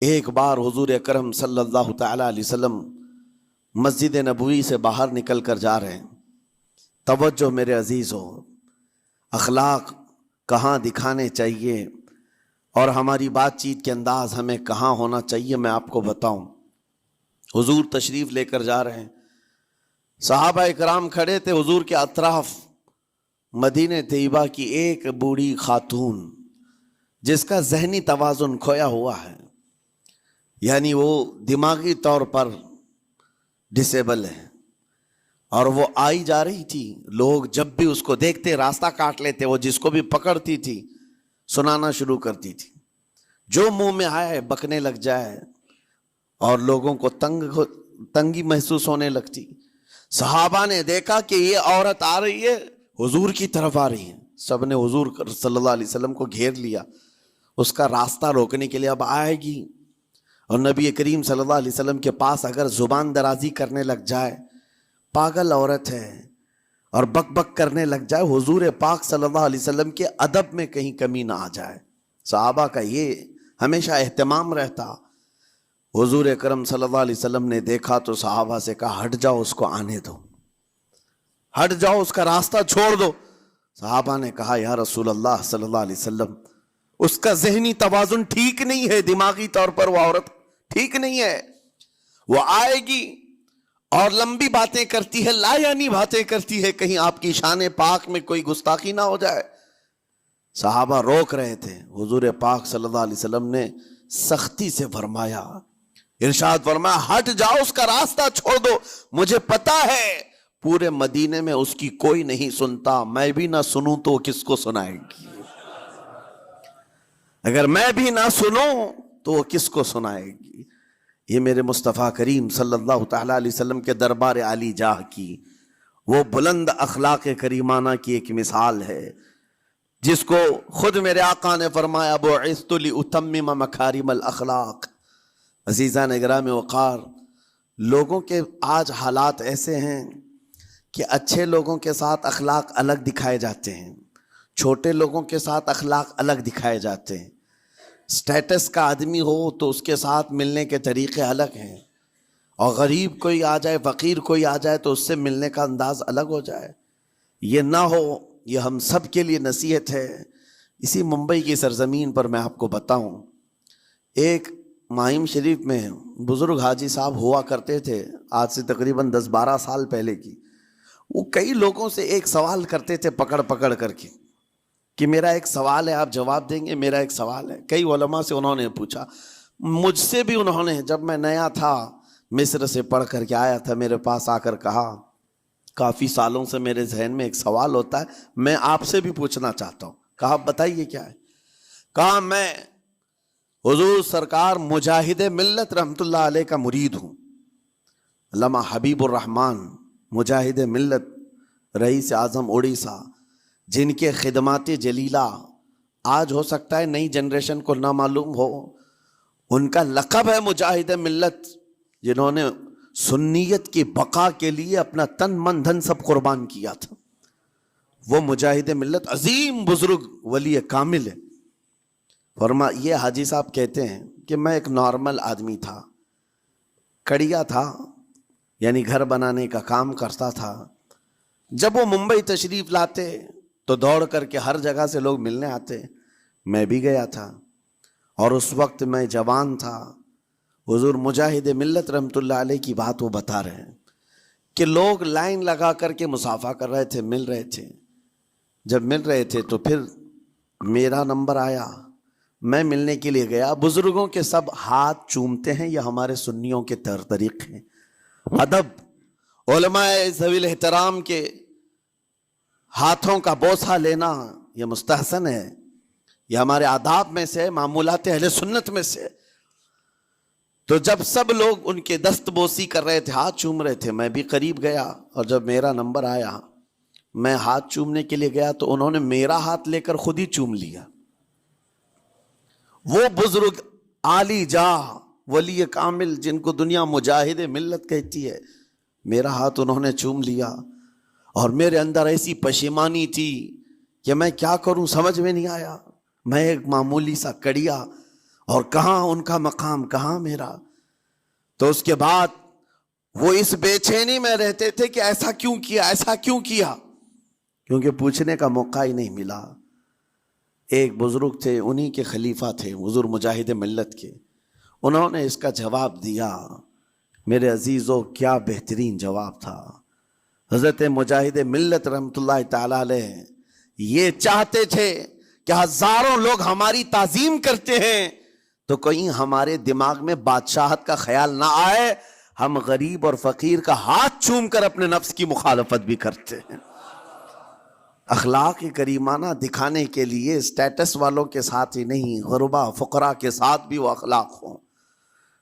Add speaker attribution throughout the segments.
Speaker 1: ایک بار حضور اکرم صلی اللہ تعالی علیہ وسلم مسجد نبوی سے باہر نکل کر جا رہے ہیں۔ توجہ میرے عزیزو، اخلاق کہاں دکھانے چاہیے اور ہماری بات چیت کے انداز ہمیں کہاں ہونا چاہیے میں آپ کو بتاؤں۔ حضور تشریف لے کر جا رہے ہیں، صحابہ اکرام کھڑے تھے حضور کے اطراف۔ مدینہ طیبہ کی ایک بوڑھی خاتون جس کا ذہنی توازن کھویا ہوا ہے، یعنی وہ دماغی طور پر ڈسیبل ہے، اور وہ آئی جا رہی تھی۔ لوگ جب بھی اس کو دیکھتے راستہ کاٹ لیتے، وہ جس کو بھی پکڑتی تھی سنانا شروع کرتی تھی، جو منہ میں آئے بکنے لگ جائے، اور لوگوں کو تنگی محسوس ہونے لگتی۔ صحابہ نے دیکھا کہ یہ عورت آ رہی ہے، حضور کی طرف آ رہی ہے، سب نے حضور صلی اللہ علیہ وسلم کو گھیر لیا، اس کا راستہ روکنے کے لیے۔ اب آئے گی اور نبی کریم صلی اللہ علیہ وسلم کے پاس اگر زبان درازی کرنے لگ جائے، پاگل عورت ہے، اور بک بک کرنے لگ جائے، حضور پاک صلی اللہ علیہ وسلم کے ادب میں کہیں کمی نہ آ جائے۔ صحابہ کا یہ ہمیشہ اہتمام رہتا۔ حضور اکرم صلی اللہ علیہ وسلم نے دیکھا تو صحابہ سے کہا، ہٹ جاؤ، اس کو آنے دو، ہٹ جاؤ، اس کا راستہ چھوڑ دو۔ صحابہ نے کہا، یا رسول اللہ صلی اللہ علیہ وسلم، اس کا ذہنی توازن ٹھیک نہیں ہے، دماغی طور پر وہ عورت ٹھیک نہیں ہے، وہ آئے گی اور لمبی باتیں کرتی ہے، لا یعنی باتیں کرتی ہے، کہیں آپ کی شان پاک میں کوئی گستاخی نہ ہو جائے۔ صحابہ روک رہے تھے، حضور پاک صلی اللہ علیہ وسلم نے سختی سے فرمایا، ارشاد فرمایا، ہٹ جاؤ، اس کا راستہ چھوڑ دو، مجھے پتا ہے پورے مدینے میں اس کی کوئی نہیں سنتا، میں بھی نہ سنوں تو کس کو سنائے گی؟ اگر میں بھی نہ سنوں تو وہ کس کو سنائے گی؟ یہ میرے مصطفیٰ کریم صلی اللہ تعالی علیہ وسلم کے دربار عالی جاہ کی وہ بلند اخلاق کریمانہ کی ایک مثال ہے، جس کو خود میرے آقا نے فرمایا، بعثت لأتمم مکارم الاخلاق۔ عزیزان اکرام وقار، لوگوں کے آج حالات ایسے ہیں کہ اچھے لوگوں کے ساتھ اخلاق الگ دکھائے جاتے ہیں، چھوٹے لوگوں کے ساتھ اخلاق الگ دکھائے جاتے ہیں۔ سٹیٹس کا آدمی ہو تو اس کے ساتھ ملنے کے طریقے الگ ہیں، اور غریب کوئی آ جائے، فقیر کوئی آ جائے تو اس سے ملنے کا انداز الگ ہو جائے۔ یہ نہ ہو، یہ ہم سب کے لیے نصیحت ہے۔ اسی ممبئی کی سرزمین پر میں آپ کو بتاؤں، ایک ماہم شریف میں بزرگ حاجی صاحب ہوا کرتے تھے، آج سے تقریباً 10-12 سال پہلے کی۔ وہ کئی لوگوں سے ایک سوال کرتے تھے پکڑ پکڑ کر کے، کہ میرا ایک سوال ہے، آپ جواب دیں گے، میرا ایک سوال ہے۔ کئی علماء سے انہوں نے پوچھا، مجھ سے بھی انہوں نے، جب میں نیا تھا مصر سے پڑھ کر کے آیا تھا، میرے پاس آ کر کہا، کافی سالوں سے میرے ذہن میں ایک سوال ہوتا ہے، میں آپ سے بھی پوچھنا چاہتا ہوں۔ کہا، بتائیے کیا ہے؟ کہا، میں حضور سرکار مجاہد ملت رحمت اللہ علیہ کا مرید ہوں، علامہ حبیب الرحمن مجاہد ملت، رئیس اعظم اڑیسہ، جن کے خدمات جلیلہ آج ہو سکتا ہے نئی جنریشن کو نہ معلوم ہو، ان کا لقب ہے مجاہد ملت، جنہوں نے سنیت کی بقا کے لیے اپنا تن من دھن سب قربان کیا تھا۔ وہ مجاہد ملت عظیم بزرگ ولی کامل ہے۔ یہ حاجی صاحب کہتے ہیں کہ میں ایک نارمل آدمی تھا، کڑیا تھا، یعنی گھر بنانے کا کام کرتا تھا۔ جب وہ ممبئی تشریف لاتے تو دوڑ کر کے ہر جگہ سے لوگ ملنے آتے، میں بھی گیا تھا، اور اس وقت میں جوان تھا۔ حضور مجاہد ملت رحمت اللہ علیہ کی بات وہ بتا رہے ہیں کہ لوگ لائن لگا کر کے مصافحہ کر رہے تھے، مل رہے تھے۔ جب مل رہے تھے تو پھر میرا نمبر آیا، میں ملنے کے لیے گیا۔ بزرگوں کے سب ہاتھ چومتے ہیں، یہ ہمارے سنیوں کے طریقے ہیں، ادب۔ علماء ذوی الاحترام کے ہاتھوں کا بوسہ لینا یہ مستحسن ہے، یہ ہمارے آداب میں سے، معمولات اہل سنت میں سے۔ تو جب سب لوگ ان کے دست بوسی کر رہے تھے، ہاتھ چوم رہے تھے، میں بھی قریب گیا، اور جب میرا نمبر آیا، میں ہاتھ چومنے کے لیے گیا تو انہوں نے میرا ہاتھ لے کر خود ہی چوم لیا۔ وہ بزرگ عالی جاہ ولی کامل جن کو دنیا مجاہد ملت کہتی ہے، میرا ہاتھ انہوں نے چوم لیا، اور میرے اندر ایسی پشیمانی تھی کہ میں کیا کروں سمجھ میں نہیں آیا۔ میں ایک معمولی سا کڑیا، اور کہاں ان کا مقام, کہاں میرا. تو اس کے بعد وہ اس بے چینی میں رہتے تھے کہ ایسا کیوں کیا, ایسا کیوں کیا, کیونکہ پوچھنے کا موقع ہی نہیں ملا. ایک بزرگ تھے, انہی کے خلیفہ تھے, حضور مجاہد ملت کے. انہوں نے اس کا جواب دیا. میرے عزیزو, کیا بہترین جواب تھا. حضرت مجاہد ملت رحمۃ اللہ تعالی علیہ یہ چاہتے تھے کہ ہزاروں لوگ ہماری تعظیم کرتے ہیں تو کہیں ہمارے دماغ میں بادشاہت کا خیال نہ آئے, ہم غریب اور فقیر کا ہاتھ چوم کر اپنے نفس کی مخالفت بھی کرتے ہیں. اخلاق کریمانہ دکھانے کے لیے اسٹیٹس والوں کے ساتھ ہی نہیں, غربا فقراء کے ساتھ بھی وہ اخلاق ہوں.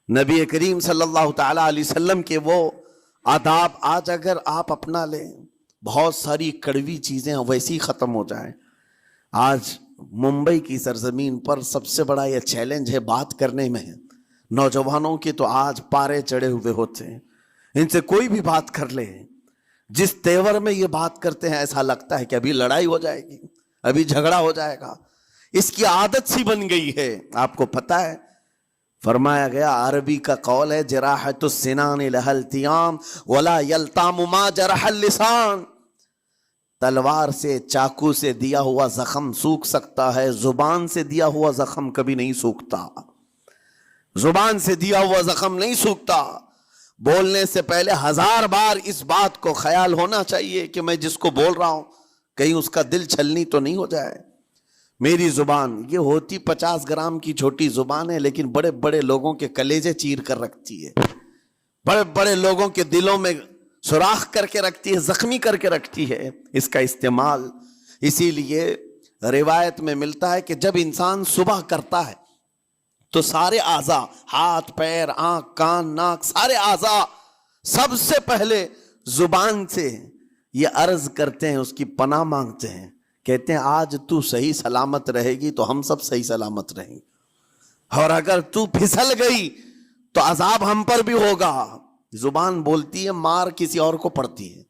Speaker 1: نبی کریم صلی اللہ تعالی علیہ وسلم کے وہ آداب آج اگر آپ اپنا لیں, بہت ساری کڑوی چیزیں ویسی ختم ہو جائیں. آج ممبئی کی سرزمین پر سب سے بڑا یہ چیلنج ہے بات کرنے میں. نوجوانوں کے تو آج پارے چڑھے ہوئے ہوتے ہیں, ان سے کوئی بھی بات کر لے, جس تیور میں یہ بات کرتے ہیں ایسا لگتا ہے کہ ابھی لڑائی ہو جائے گی, ابھی جھگڑا ہو جائے گا. اس کی عادت سی بن گئی ہے. آپ کو پتا ہے فرمایا گیا, عربی کا قول ہے, جراحت السنان لها التیام ولا یلتام ما جرح اللسان. تلوار سے, چاقو سے دیا ہوا زخم سوکھ سکتا ہے, زبان سے دیا ہوا زخم کبھی نہیں سوکھتا. زبان سے دیا ہوا زخم نہیں سوکھتا. بولنے سے پہلے 1000 بار اس بات کو خیال ہونا چاہیے کہ میں جس کو بول رہا ہوں کہیں اس کا دل چھلنی تو نہیں ہو جائے. میری زبان یہ ہوتی 50 گرام کی چھوٹی زبان ہے, لیکن بڑے بڑے لوگوں کے کلیجے چیر کر رکھتی ہے, بڑے بڑے لوگوں کے دلوں میں سوراخ کر کے رکھتی ہے, زخمی کر کے رکھتی ہے اس کا استعمال. اسی لیے روایت میں ملتا ہے کہ جب انسان صبح کرتا ہے تو سارے اعضاء, ہاتھ پیر آنکھ کان ناک, سارے اعضاء سب سے پہلے زبان سے یہ عرض کرتے ہیں, اس کی پناہ مانگتے ہیں, کہتے ہیں آج تو صحیح سلامت رہے گی تو ہم سب صحیح سلامت رہیں گے, اور اگر تو پھسل گئی تو عذاب ہم پر بھی ہوگا. زبان بولتی ہے, مار کسی اور کو پڑتی ہے.